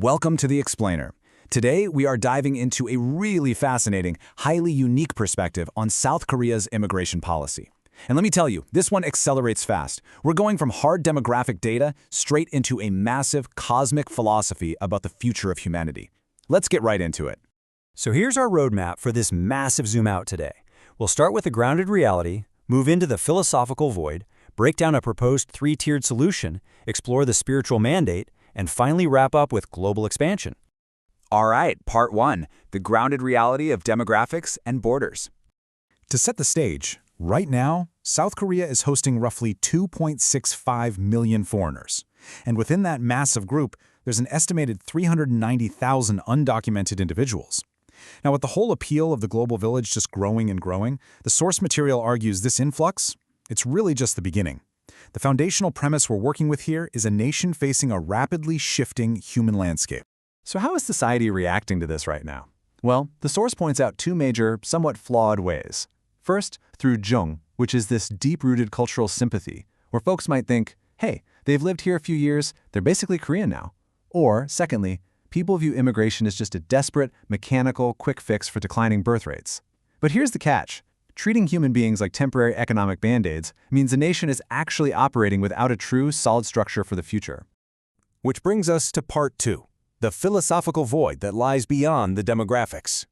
Welcome to The Explainer. Today, we are diving into a really fascinating, highly unique perspective on South Korea's immigration policy. And let me tell you, this one accelerates fast. We're going from hard demographic data straight into a massive cosmic philosophy about the future of humanity. Let's get right into it. So here's our roadmap for this massive zoom out today. We'll start with a grounded reality, move into the philosophical void, break down a proposed three-tiered solution, explore the spiritual mandate, and finally wrap up with global expansion. All right, part one, the grounded reality of demographics and borders. To set the stage, right now, South Korea is hosting roughly 2.65 million foreigners. And within that massive group, there's an estimated 390,000 undocumented individuals. Now, with the whole appeal of the global village just growing and growing, the source material argues this influx, it's really just the beginning. The foundational premise we're working with here is a nation facing a rapidly shifting human landscape. So how is society reacting to this right now? Well, the source points out two major, somewhat flawed ways. First, through Jung, which is this deep-rooted cultural sympathy, where folks might think, hey, they've lived here a few years, they're basically Korean now. Or, secondly, people view immigration as just a desperate, mechanical, quick fix for declining birth rates. But here's the catch. Treating human beings like temporary economic band-aids means the nation is actually operating without a true, solid structure for the future. Which brings us to part two, the philosophical void that lies beyond the demographics.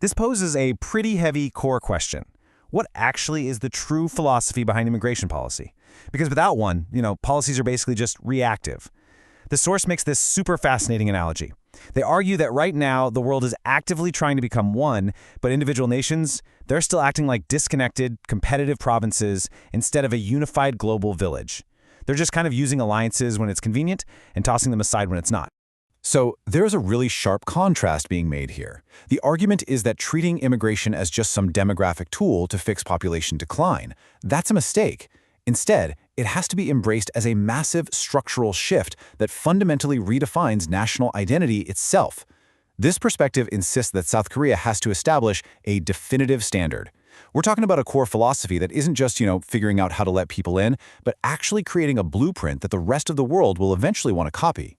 This poses a pretty heavy core question. What actually is the true philosophy behind immigration policy? Because without one, policies are basically just reactive. The source makes this super fascinating analogy. They argue that right now, the world is actively trying to become one, but individual nations, they're still acting like disconnected, competitive provinces instead of a unified global village. They're just kind of using alliances when it's convenient and tossing them aside when it's not. So there's a really sharp contrast being made here. The argument is that treating immigration as just some demographic tool to fix population decline, that's a mistake. Instead, it has to be embraced as a massive structural shift that fundamentally redefines national identity itself. This perspective insists that South Korea has to establish a definitive standard. We're talking about a core philosophy that isn't just, figuring out how to let people in, but actually creating a blueprint that the rest of the world will eventually want to copy.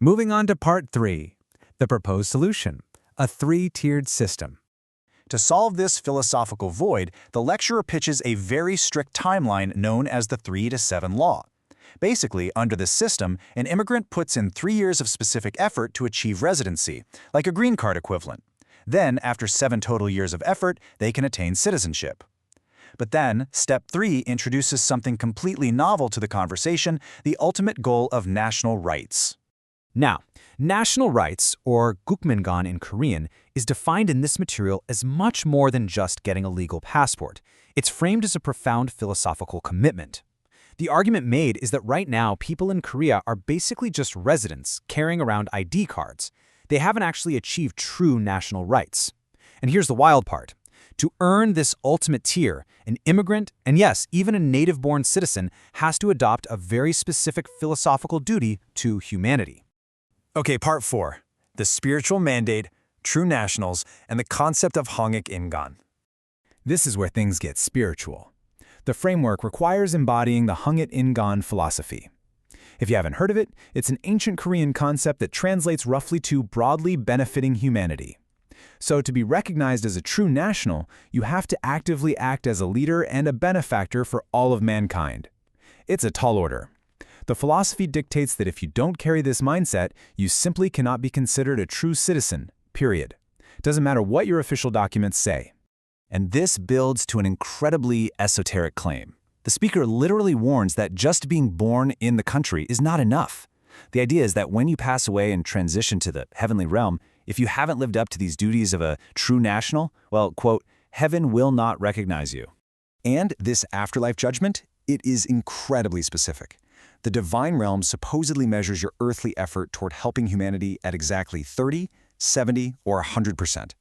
Moving on to part three, the proposed solution, a three-tiered system. To solve this philosophical void, the lecturer pitches a very strict timeline known as the 3 to 7 law. Basically, under this system, an immigrant puts in 3 years of specific effort to achieve residency, like a green card equivalent. Then, after 7 total years of effort, they can attain citizenship. But then, step 3 introduces something completely novel to the conversation, the ultimate goal of national rights. Now, national rights, or Gukmingwon in Korean, is defined in this material as much more than just getting a legal passport. It's framed as a profound philosophical commitment. The argument made is that right now, people in Korea are basically just residents carrying around ID cards. They haven't actually achieved true national rights. And here's the wild part. To earn this ultimate tier, an immigrant, and yes, even a native-born citizen, has to adopt a very specific philosophical duty to humanity. Okay, part four, the spiritual mandate, true nationals, and the concept of Hongik Ingan. This is where things get spiritual. The framework requires embodying the Hongik Ingan philosophy. If you haven't heard of it, it's an ancient Korean concept that translates roughly to broadly benefiting humanity. So to be recognized as a true national, you have to actively act as a leader and a benefactor for all of mankind. It's a tall order. The philosophy dictates that if you don't carry this mindset, you simply cannot be considered a true citizen, period. Doesn't matter what your official documents say. And this builds to an incredibly esoteric claim. The speaker literally warns that just being born in the country is not enough. The idea is that when you pass away and transition to the heavenly realm, if you haven't lived up to these duties of a true national, well, quote, heaven will not recognize you. And this afterlife judgment, it is incredibly specific. The divine realm supposedly measures your earthly effort toward helping humanity at exactly 30, 70, or 100%.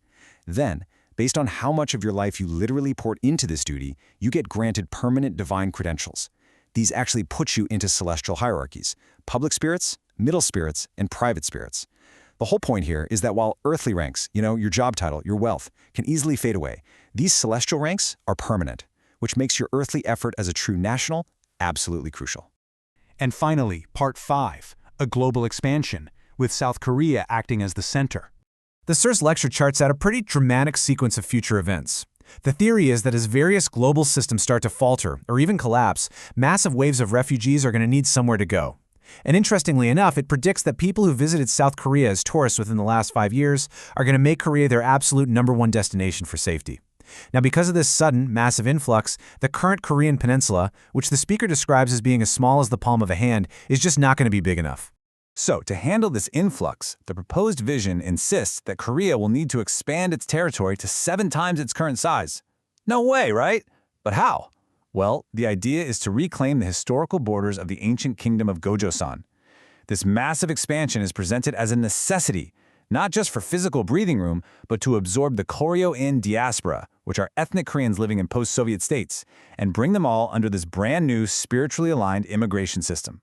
Then, based on how much of your life you literally poured into this duty, you get granted permanent divine credentials. These actually put you into celestial hierarchies: public spirits, middle spirits, and private spirits. The whole point here is that while earthly ranks, your job title, your wealth, can easily fade away, these celestial ranks are permanent, which makes your earthly effort as a true national absolutely crucial. And finally, part 5, a global expansion, with South Korea acting as the center. The source lecture charts out a pretty dramatic sequence of future events. The theory is that as various global systems start to falter, or even collapse, massive waves of refugees are going to need somewhere to go. And interestingly enough, it predicts that people who visited South Korea as tourists within the last 5 years are going to make Korea their absolute #1 destination for safety. Now, because of this sudden, massive influx, the current Korean peninsula, which the speaker describes as being as small as the palm of a hand, is just not going to be big enough. So, to handle this influx, the proposed vision insists that Korea will need to expand its territory to 7 times its current size. No way, right? But how? Well, the idea is to reclaim the historical borders of the ancient kingdom of Gojoseon. This massive expansion is presented as a necessity, not just for physical breathing room, but to absorb the Koryo-in diaspora, which are ethnic Koreans living in post-Soviet states, and bring them all under this brand new, spiritually aligned immigration system.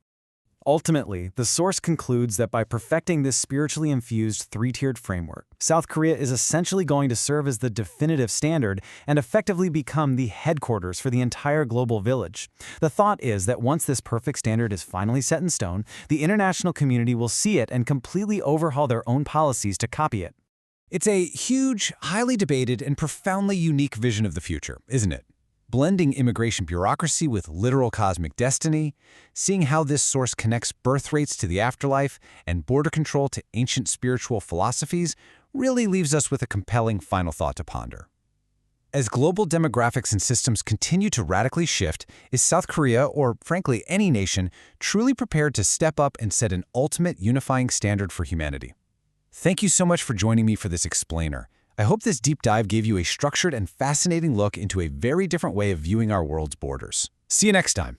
Ultimately, the source concludes that by perfecting this spiritually infused 3-tiered framework, South Korea is essentially going to serve as the definitive standard and effectively become the headquarters for the entire global village. The thought is that once this perfect standard is finally set in stone, the international community will see it and completely overhaul their own policies to copy it. It's a huge, highly debated, and profoundly unique vision of the future, isn't it? Blending immigration bureaucracy with literal cosmic destiny, seeing how this source connects birth rates to the afterlife and border control to ancient spiritual philosophies really leaves us with a compelling final thought to ponder. As global demographics and systems continue to radically shift, is South Korea, or frankly any nation, truly prepared to step up and set an ultimate unifying standard for humanity? Thank you so much for joining me for this explainer. I hope this deep dive gave you a structured and fascinating look into a very different way of viewing our world's borders. See you next time.